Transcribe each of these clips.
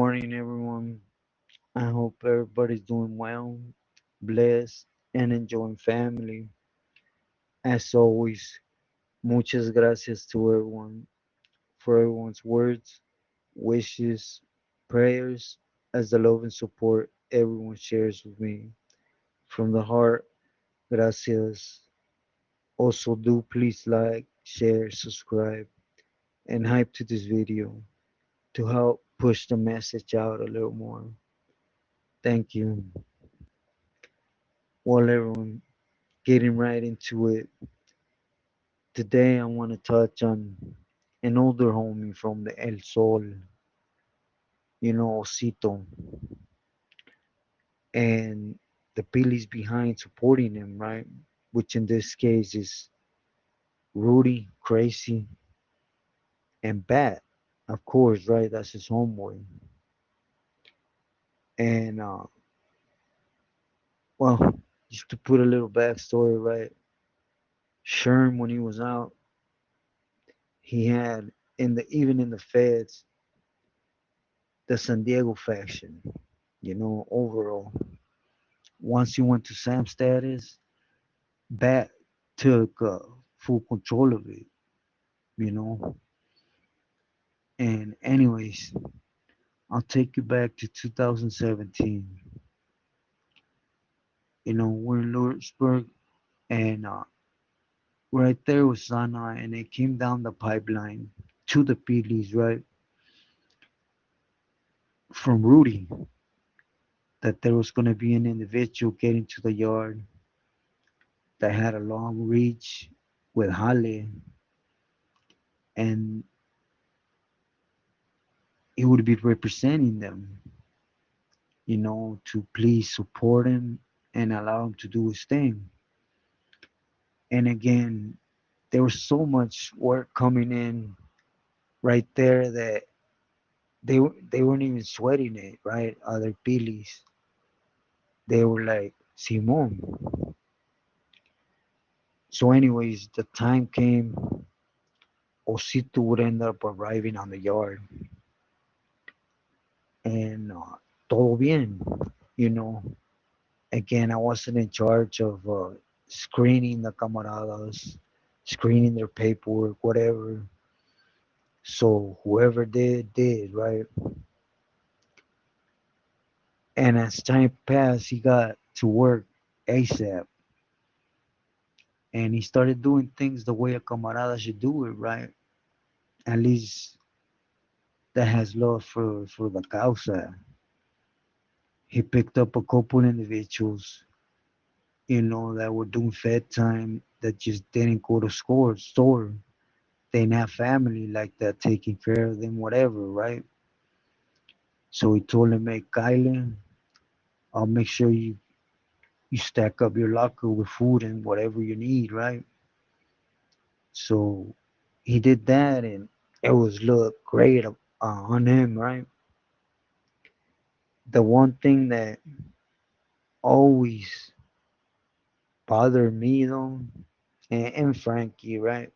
morning, everyone. I hope everybody's doing well, blessed, and enjoying family. As always, muchas gracias to everyone for everyone's words, wishes, prayers, as the love and support everyone shares with me. From the heart, gracias. Also, do please like, share, subscribe, and hype to this video to help push the message out a little more. Thank you. Well, everyone, getting right into it. Today, I want to touch on an older homie from the El Sol, Osito, and the Billy's behind supporting him, right? Which in this case is Rudy, Crazy, and Bat, of course, right? That's his homeboy. And, well, just to put a little backstory, right? Sherm, when he was out, he had, even in the feds, the San Diego faction, overall. Once he went to Sam status, Bat took full control of it, you know. And anyways, I'll take you back to 2017. We're in Lawrenceburg, and right there was Sana, and it came down the pipeline to the Peelys, right, from Rudy, that there was going to be an individual getting to the yard that had a long reach with Halle, and he would be representing them, to please support him and allow him to do his thing. And again, there was so much work coming in right there that they weren't even sweating it, right? Other Phillies, they were like Simon. So, anyways, the time came. Osito would end up arriving on the yard, and todo bien, you know. Again, I wasn't in charge of screening the camaradas, screening their paperwork, whatever. So whoever did, right? And as time passed, he got to work ASAP, and he started doing things the way a camarada should do it, right? At least that has love for the causa. He picked up a couple individuals, that were doing fed time that just didn't go to store. They didn't have family like that taking care of them, whatever, right? So he told him, hey, Kylan, I'll make sure you stack up your locker with food and whatever you need, right? So he did that, and it was look great on him, right? The one thing that always bothered me though, and Frankie, right,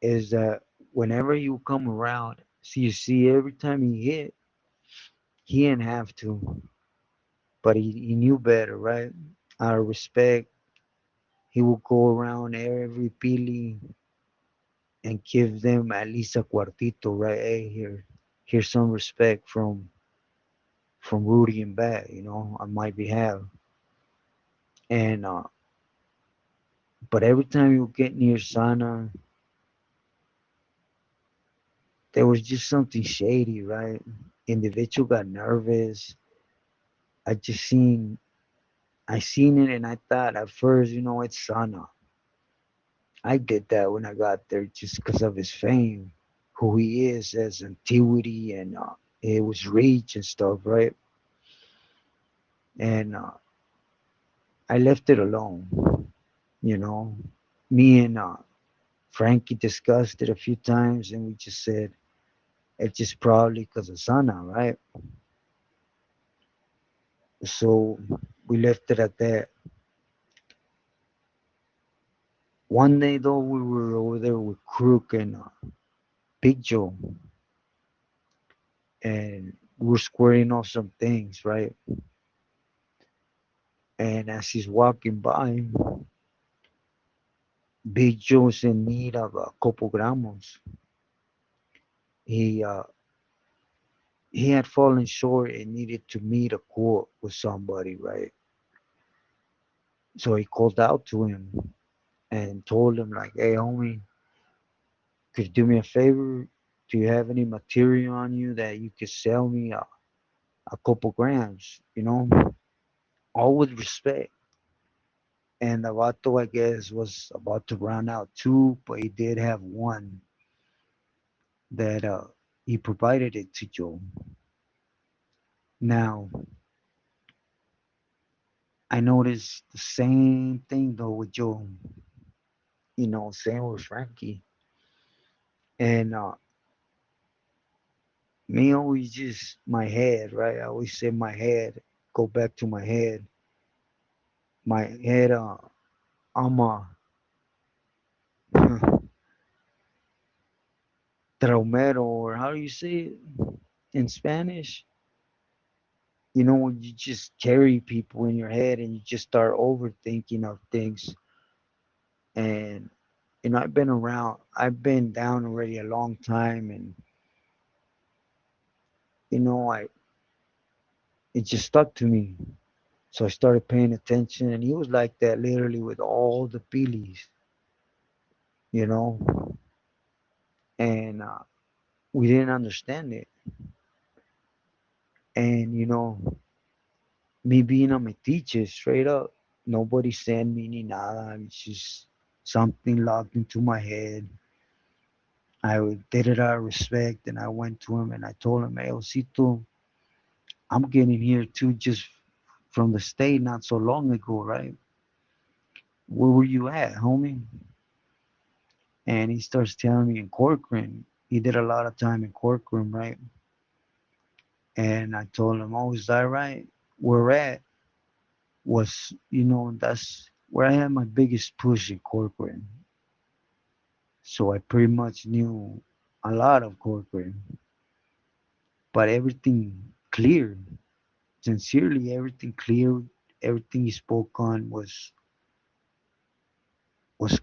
is that whenever you come around, see every time he hit, he didn't have to, but he knew better, right? Out of respect, he would go around every pili and give them at least a cuartito, right? Hey, here's some respect from Rudy and Bat, on my behalf. And but every time you get near Sana, there was just something shady, right? Individual got nervous. I just I seen it, and I thought at first, it's Sana. I did that when I got there just because of his fame, who he is as antiquity, and it was reach and stuff, right? And I left it alone, you know. Me and Frankie discussed it a few times, and we just said it's just probably because of Sana, right? So we left it at that. One day, though, we were over there with Crook and Big Joe, and we're squaring off some things, right? And as he's walking by, Big Joe's in need of a couple gramos. He uh, he had fallen short and needed to meet a quote with somebody, right? So he called out to him and told him like, "Hey, homie, could you do me a favor? Do you have any material on you that you could sell me a couple grams? You know, all with respect." And the vato, I guess, was about to run out too, but he did have one that he provided it to Joe. Now, I noticed the same thing though with Joe, same with Frankie. And me always just my head, right? I always say my head, go back to my head. My head, I'm a traumero, or how do you say it in Spanish? When you just carry people in your head and you just start overthinking of things. And, I've been down already a long time. And, I, it just stuck to me. So I started paying attention. And he was like that literally with all the pilis, you know, and we didn't understand it. And, me being a metiche straight up, nobody sent me ni nada. It's just something locked into my head. I did it out of respect, and I went to him and I told him, "Hey, osito, I'm getting here too, just from the state not so long ago, right? Where were you at, homie?" And he starts telling me in Corcoran. He did a lot of time in Corcoran, right? And I told him, "Oh, is that right? Where at?" Was, that's where I had my biggest push in Corcoran. So I pretty much knew a lot of Corcoran, but everything clear. Sincerely, everything clear. Everything he spoke on was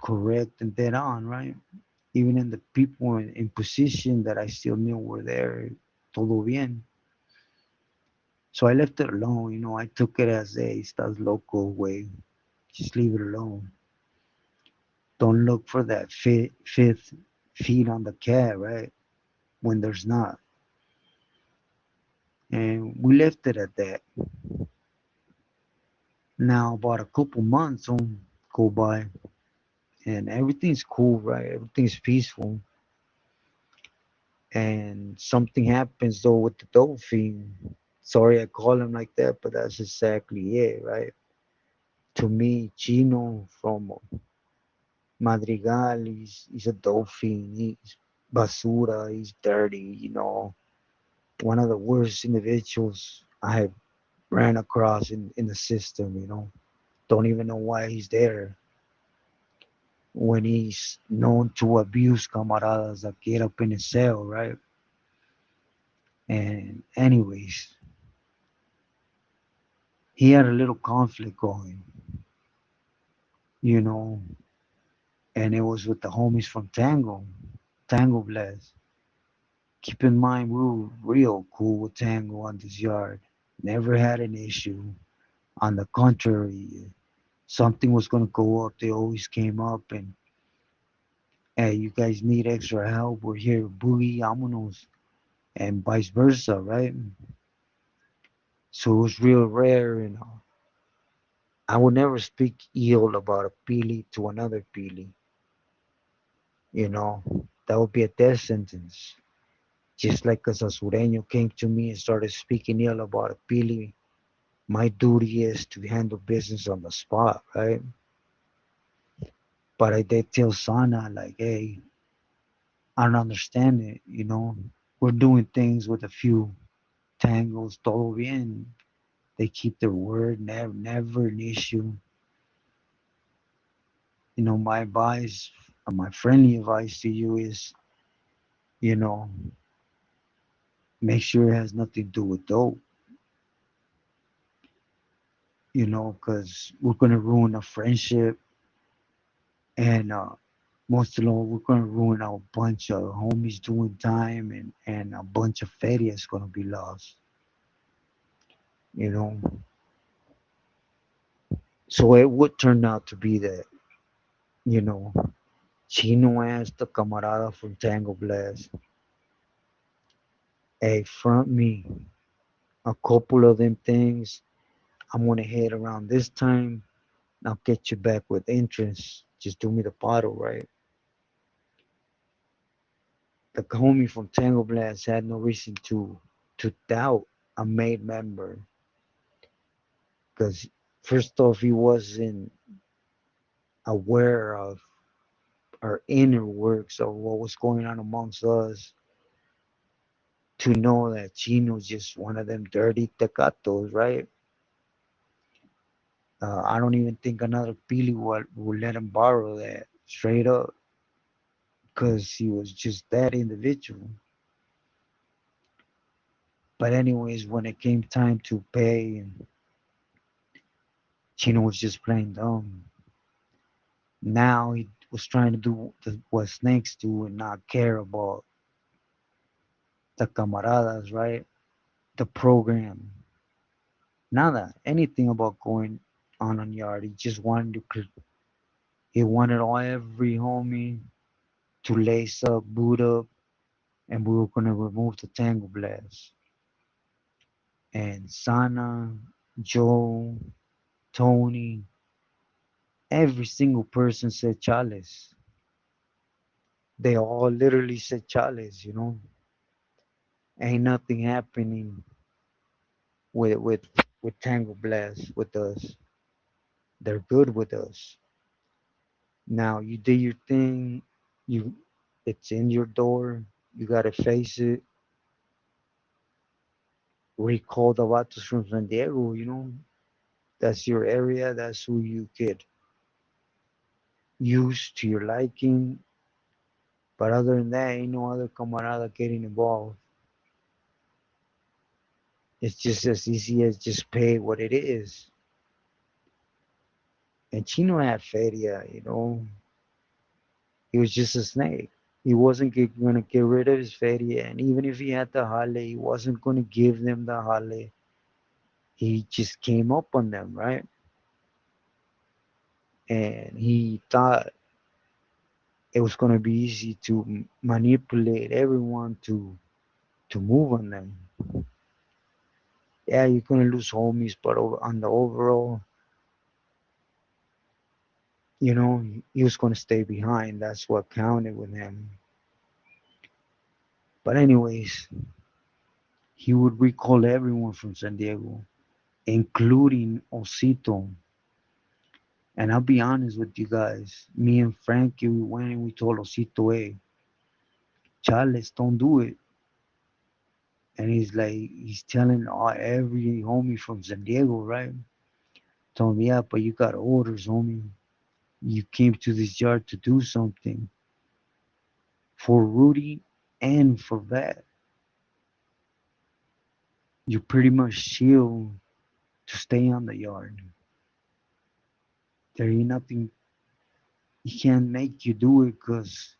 correct and dead on, right? Even in the people in position that I still knew were there, todo bien. So I left it alone. I took it as a estás loco way. Just leave it alone. Don't look for that fifth feet on the cat, right? When there's not. And we left it at that. Now about a couple months go by, and everything's cool, right? Everything's peaceful. And something happens though with the dolphin. Sorry I call him like that, but that's exactly it, right? To me, Chino from Madrigal, he's a dolphin. He's basura. He's dirty. One of the worst individuals I have ran across in the system. Don't even know why he's there when he's known to abuse camaradas that get up in his cell, right? And anyways, he had a little conflict going, you know, and it was with the homies from Tango Blast. Keep in mind, we were real cool with Tango on this yard. Never had an issue. On the contrary, something was gonna go up, they always came up and, "Hey, you guys need extra help? We're here, boogie, vámonos," and vice versa, right? So it was real rare, and I would never speak ill about a pili to another pili. You know, that would be a death sentence. Just like as a sureño came to me and started speaking ill about a pili, my duty is to handle business on the spot, right? But I did tell Sana, like, "Hey, I don't understand it, We're doing things with a few tangles, todo bien. They keep their word, never an issue. My advice, my friendly advice to you is, you know, make sure it has nothing to do with dope, because we're gonna ruin a friendship, and most of all, we're gonna ruin a bunch of homies doing time, and a bunch of feria is gonna be lost, you know. So it would turn out to be that, you know, Chino asked the camarada from Tango Blast, hey, front me a couple of them things. I'm gonna head around this time. I'll get you back with interest. Just do me the bottle, right? The homie from Tango Blast had no reason to doubt a made member, because first off, he wasn't aware of our inner works of what was going on amongst us, to know that Chino's just one of them dirty tecatos, right? I don't even think another Pili would let him borrow that straight up, because he was just that individual. But anyways, when it came time to pay, and Chino was just playing dumb. Now he was trying to do what snakes do and not care about the camaradas, right? The program, nada, anything about going on yard. He just wanted to. He wanted all every homie to lace up, boot up, and we were gonna remove the tango blast. And Sana, Joe, Tony, every single person said Chales. They all literally said Chales. Ain't nothing happening with Tango Blast with us. They're good with us. Now you do your thing. You, it's in your door. You gotta face it. Recall the vatos from San Diego. That's your area. That's who you could use to your liking. But other than that, ain't no other camarada getting involved. It's just as easy as just pay what it is. And Chino had feria. He was just a snake. He wasn't going to get rid of his feria. And even if he had the jale, he wasn't going to give them the jale. He just came up on them, right? And he thought it was going to be easy to manipulate everyone to move on them. Yeah, you're going to lose homies, but on the overall, he was going to stay behind. That's what counted with him. But anyways, he would recall everyone from San Diego, including Osito. And I'll be honest with you guys. Me and Frankie, we went and we told Osito, hey, Charles, don't do it. And he's telling every homie from San Diego, right? Told me, yeah, but you got orders, homie. You came to this yard to do something for Rudy and for that. You pretty much shield to stay on the yard. There ain't nothing he can't make you do it, because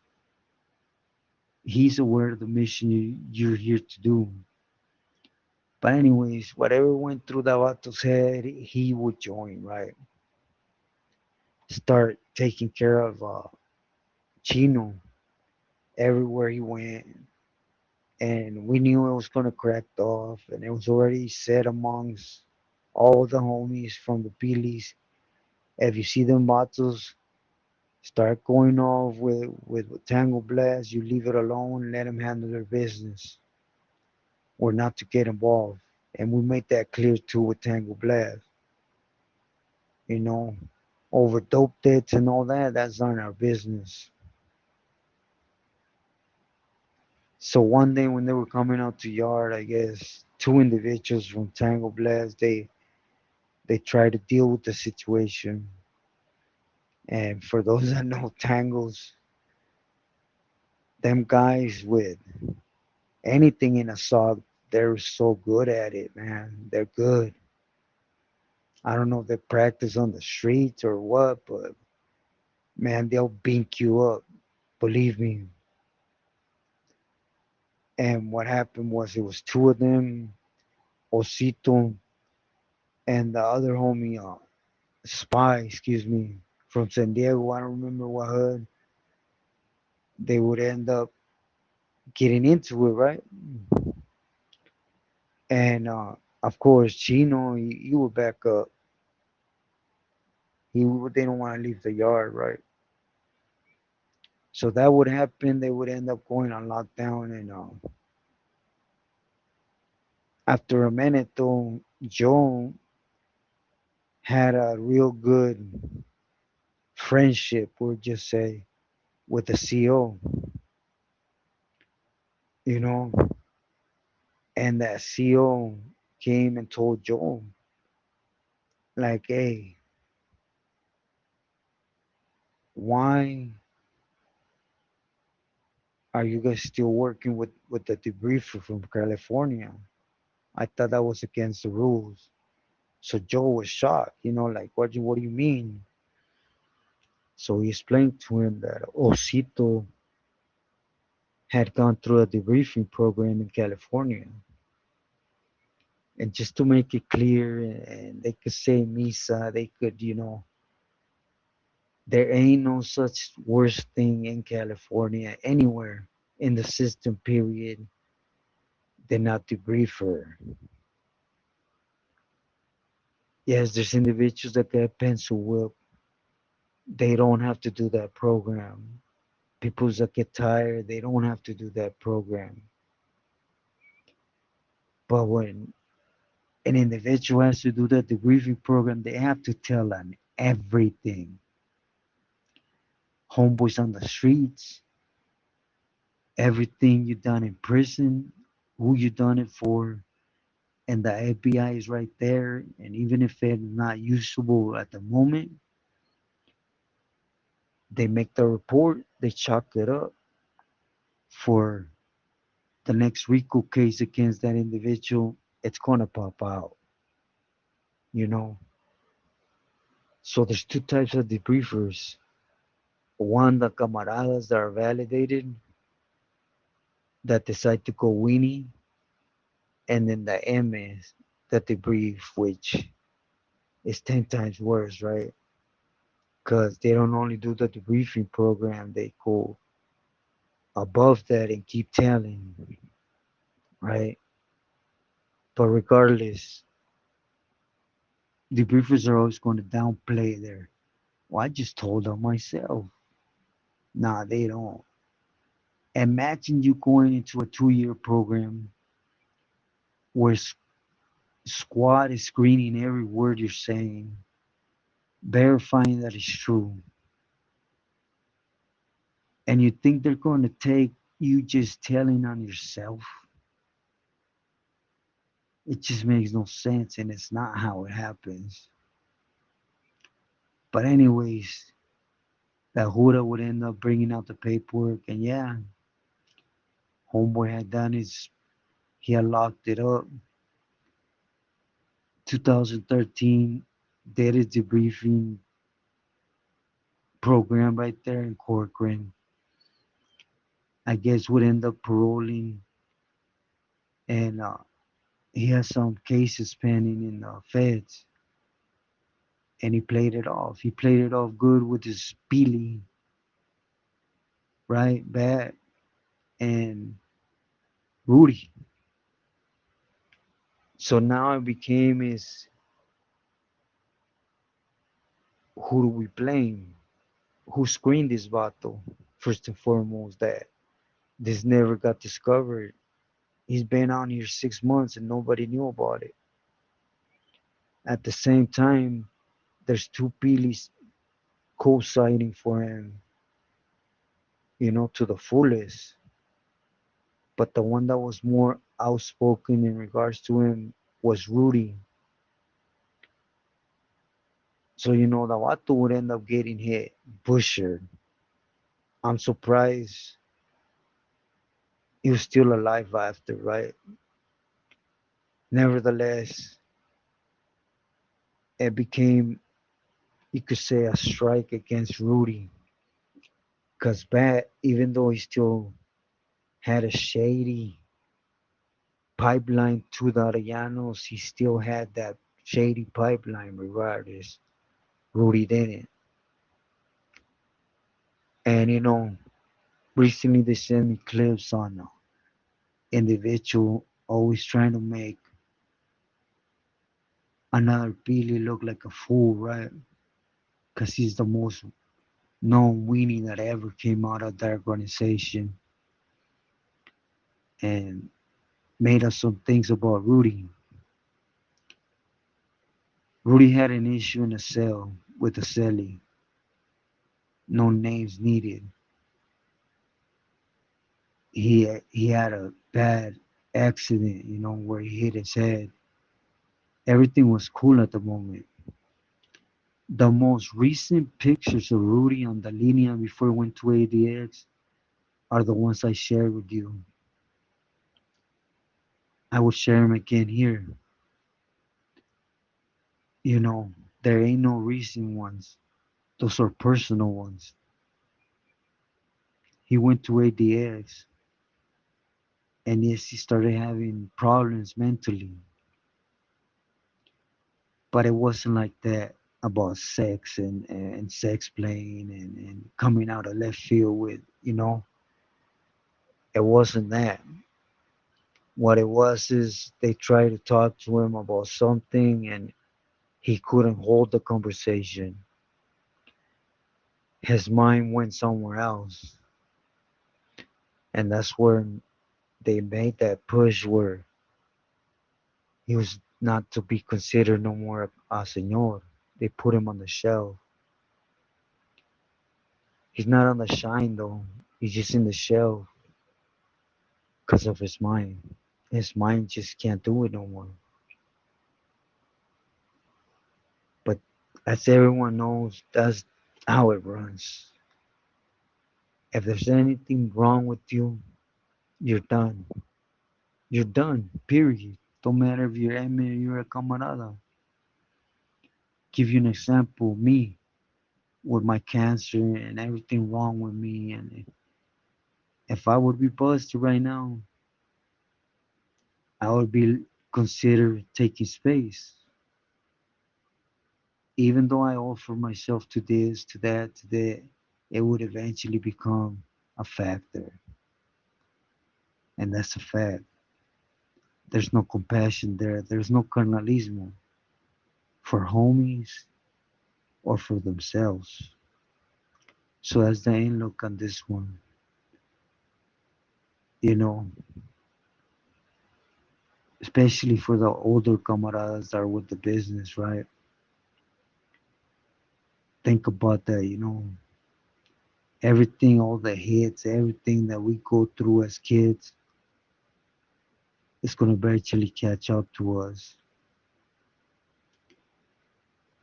he's aware of the mission you're here to do. But anyways, whatever went through the vato's head, he would join, right? Start taking care of Chino everywhere he went. And we knew it was going to crack off, and it was already said amongst all the homies from the Pilis. If you see them vatos start going off with Tango Blast, you leave it alone, let them handle their business, or not to get involved. And we made that clear too with Tango Blast. You know, over dope debts and all that, that's not our business. So one day when they were coming out to yard, I guess two individuals from Tango Blast, they tried to deal with the situation. And for those that know tangos, them guys with anything in assault. They're so good at it, man. They're good. I don't know if they practice on the streets or what, but man, they'll beat you up. Believe me. And what happened was it was two of them, Osito and the other homie, Spy, excuse me, from San Diego. I don't remember what hood. They would end up getting into it, right? And of course, Chino, he would back up. He they don't want to leave the yard, right? So that would happen. They would end up going on lockdown, and after a minute, though, Joe had a real good friendship, we'll just say, with the CO, you know, and that CO came and told Joe, like, hey, why are you guys still working with the debriefer from California? I thought that was against the rules. So Joe was shocked, like, what do you mean? So he explained to him that Osito had gone through a debriefing program in California. And just to make it clear, and they could say Misa, they could, there ain't no such worst thing in California anywhere in the system, period, than not debriefer. Yes, there's individuals that get pencil whip. They don't have to do that program. People that get tired, they don't have to do that program. But when an individual has to do that debriefing program, they have to tell on everything. Homeboys on the streets, everything you done in prison, who you done it for, and the FBI is right there. And even if it's not usable at the moment, they make the report, they chalk it up for the next RICO case against that individual. It's gonna pop out, you know. So there's two types of debriefers. One, the camaradas that are validated, that decide to go weenie, and then the MS that debrief, which is 10 times worse, right? Because they don't only do the debriefing program, they go above that and keep telling, right? But regardless, debriefers are always going to downplay their, well, I just told them myself. Nah, they don't. Imagine you going into a 2-year program where squad is screening every word you're saying, verifying that it's true, and you think they're going to take you just telling on yourself. It just makes no sense, and it's not how it happens. But anyways, that Huda would end up bringing out the paperwork, and yeah, homeboy had done his, he had locked it up. 2013, did his debriefing program right there in Corcoran. I guess would end up paroling, and he has some cases pending in the feds, and he played it off. He played it off good with his Billy, right? Bad. And Rudy. So now it became is, who do we blame? Who screened this battle? First and foremost, that this never got discovered. He's been on here 6 months and nobody knew about it. At the same time, there's two Pilis co-signing for him, to the fullest. But the one that was more outspoken in regards to him was Rudy. So the Vato would end up getting hit, butchered. I'm surprised he was still alive after, right? Nevertheless, it became, you could say, a strike against Rudy. Because Bat, even though he still had a shady pipeline to the Arellanos, he still had that shady pipeline regardless. Rudy didn't. And recently they sent me clips on individual always trying to make another Billy look like a fool, right? Because he's the most known weenie that ever came out of that organization and made us some things about Rudy. Rudy had an issue in a cell with a cellie, no names needed. He had a bad accident, where he hit his head. Everything was cool at the moment. The most recent pictures of Rudy on the linea before he went to ADX are the ones I shared with you. I will share them again here. You know, there ain't no recent ones. Those are personal ones. He went to ADX and yes, he started having problems mentally. But it wasn't like that about sex and sex playing and coming out of left field with, it wasn't that. What it was is they tried to talk to him about something and he couldn't hold the conversation. His mind went somewhere else. And that's where they made that push where he was not to be considered no more a señor. They put him on the shelf. He's not on the shine though. He's just in the shelf because of his mind. His mind just can't do it no more. But as everyone knows, that's how it runs. If there's anything wrong with you, you're done. You're done. Period. Don't matter if you're Emmy or you're a camarada. Give you an example. Me with my cancer and everything wrong with me, and if I would be busted right now, I would be considered taking space. Even though I offer myself to this, to that, to that, it would eventually become a factor. And that's a fact. There's no compassion there. There's no carnalismo for homies or for themselves. So that's the end look on this one. You know, especially for the older camaradas that are with the business, right? Think about that, everything, all the hits, everything that we go through as kids is going to eventually catch up to us.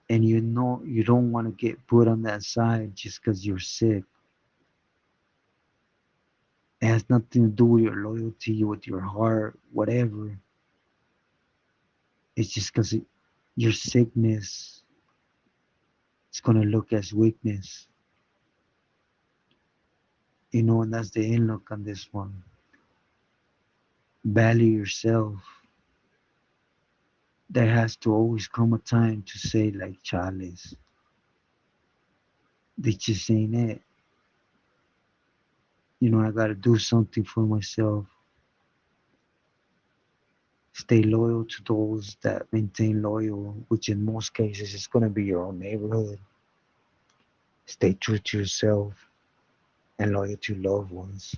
And you don't want to get put on that side just because you're sick. It has nothing to do with your loyalty, with your heart, whatever. It's just because your sickness is going to look as weakness, and that's the end look on this one. Value yourself. There has to always come a time to say, like Charles, they just ain't it. I gotta do something for myself. Stay loyal to those that maintain loyal, which in most cases is gonna be your own neighborhood. Stay true to yourself and loyal to loved ones.